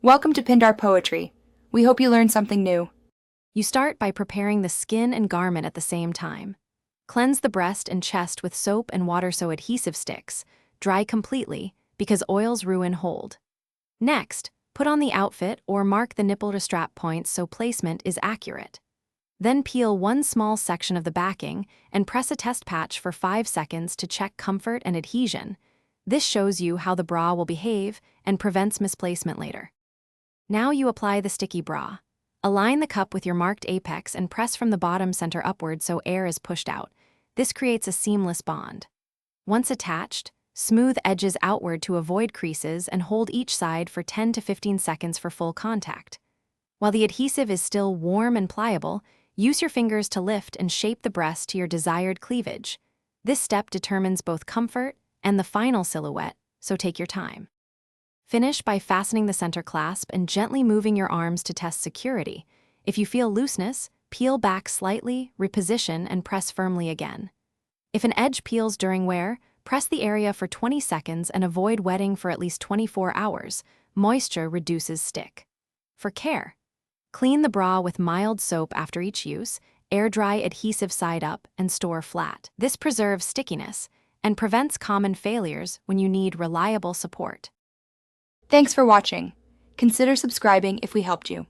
Welcome to Pindar Poetry. We hope you learned something new. You start by preparing the skin and garment at the same time. Cleanse the breast and chest with soap and water so adhesive sticks. Dry completely, because oils ruin hold. Next, put on the outfit or mark the nipple to strap points so placement is accurate. Then peel one small section of the backing and press a test patch for 5 seconds to check comfort and adhesion. This shows you how the bra will behave and prevents misplacement later. Now you apply the sticky bra. Align the cup with your marked apex and press from the bottom center upward so air is pushed out. This creates a seamless bond. Once attached, smooth edges outward to avoid creases and hold each side for 10 to 15 seconds for full contact. While the adhesive is still warm and pliable, use your fingers to lift and shape the breast to your desired cleavage. This step determines both comfort and the final silhouette, so take your time. Finish by fastening the center clasp and gently moving your arms to test security. If you feel looseness, peel back slightly, reposition, and press firmly again. If an edge peels during wear, press the area for 20 seconds and avoid wetting for at least 24 hours. Moisture reduces stick. For care, clean the bra with mild soap after each use, air dry adhesive side up, and store flat. This preserves stickiness and prevents common failures when you need reliable support. Thanks for watching. Consider subscribing if we helped you.